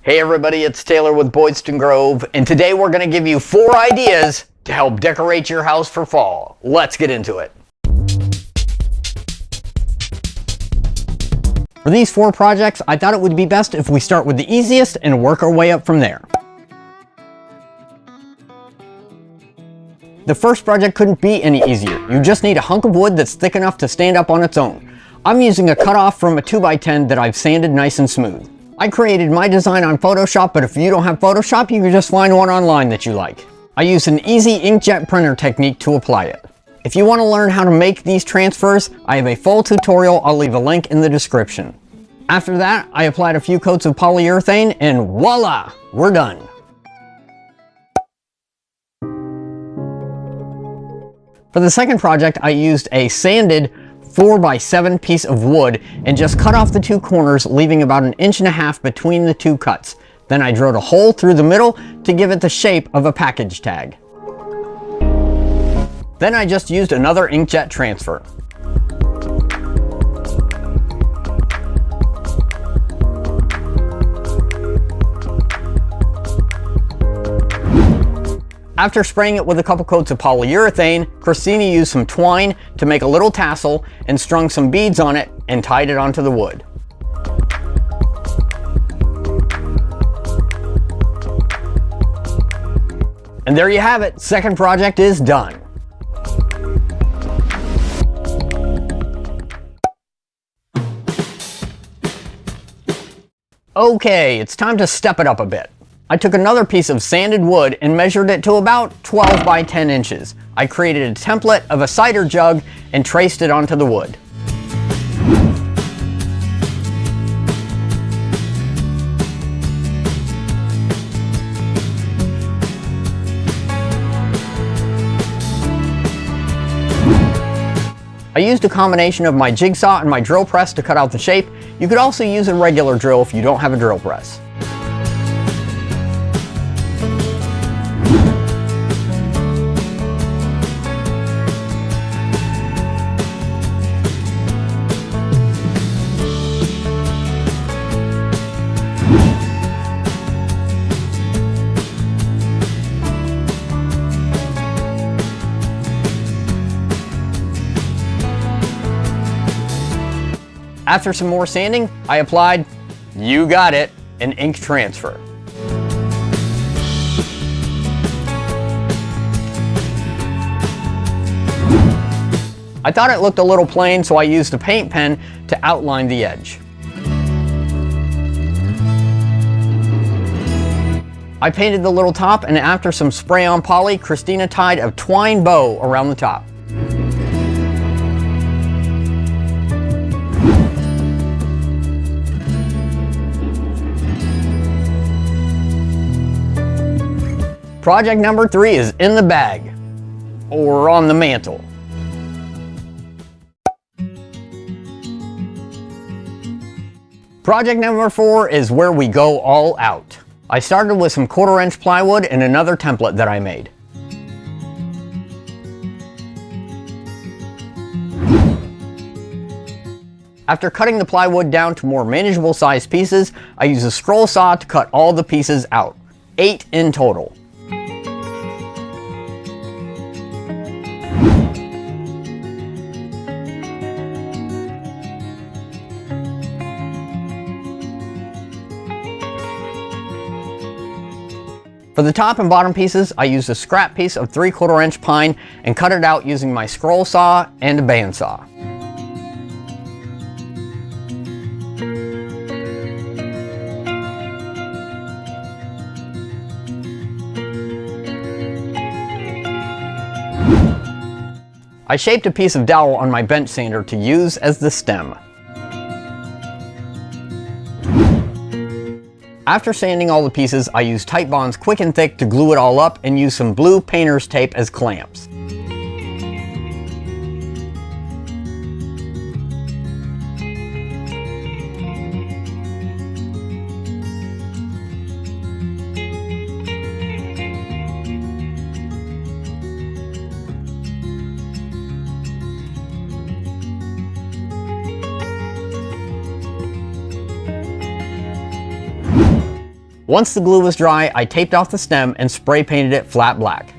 Hey everybody, it's Taylor with Boydston Grove, and today we're going to give you 4 ideas to help decorate your house for fall. Let's get into it. For these 4 projects, I thought it would be best if we start with the easiest and work our way up from there. The first project couldn't be any easier. You just need a hunk of wood that's thick enough to stand up on its own. I'm using a cutoff from a 2x10 that I've sanded nice and smooth. I created my design on Photoshop, but if you don't have Photoshop, you can just find one online that you like. I use an easy inkjet printer technique to apply it. If you want to learn how to make these transfers, I have a full tutorial. I'll leave a link in the description. After that, I applied a few coats of polyurethane and voila, we're done. For the second project, I used a sanded 4x7 piece of wood and just cut off the 2 corners, leaving about 1.5 inches between the 2 cuts. Then I drilled a hole through the middle to give it the shape of a package tag. Then I just used another inkjet transfer. After spraying it with a couple coats of polyurethane, Christina used some twine to make a little tassel and strung some beads on it and tied it onto the wood. And there you have it, second project is done. Okay, it's time to step it up a bit. I took another piece of sanded wood and measured it to about 12 by 10 inches. I created a template of a cider jug and traced it onto the wood. I used a combination of my jigsaw and my drill press to cut out the shape. You could also use a regular drill if you don't have a drill press. After some more sanding, I applied, you got it, an ink transfer. I thought it looked a little plain, so I used a paint pen to outline the edge. I painted the little top, and after some spray-on poly, Christina tied a twine bow around the top. Project number 3 is in the bag, or on the mantle. Project number 4 is where we go all out. I started with some 1/4 inch plywood and another template that I made. After cutting the plywood down to more manageable sized pieces, I used a scroll saw to cut all the pieces out, 8 in total. For the top and bottom pieces, I used a scrap piece of 3/4 inch pine and cut it out using my scroll saw and a bandsaw. I shaped a piece of dowel on my bench sander to use as the stem. After sanding all the pieces, I used Titebond's Quick and Thick to glue it all up and use some blue painter's tape as clamps. Once the glue was dry, I taped off the stem and spray painted it flat black.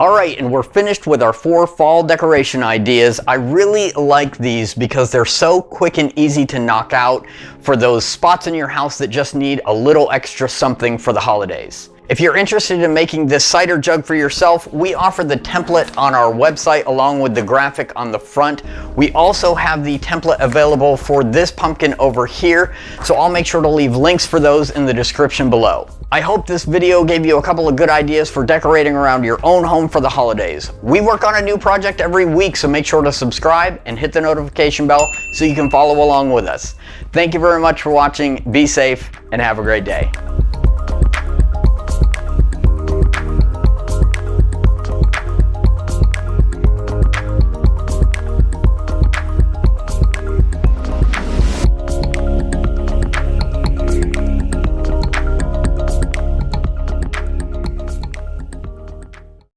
Alright, and we're finished with our 4 fall decoration ideas. I really like these because they're so quick and easy to knock out for those spots in your house that just need a little extra something for the holidays. If you're interested in making this cider jug for yourself, we offer the template on our website along with the graphic on the front. We also have the template available for this pumpkin over here, so I'll make sure to leave links for those in the description below. I hope this video gave you a couple of good ideas for decorating around your own home for the holidays. We work on a new project every week, so make sure to subscribe and hit the notification bell so you can follow along with us. Thank you very much for watching, be safe, and have a great day.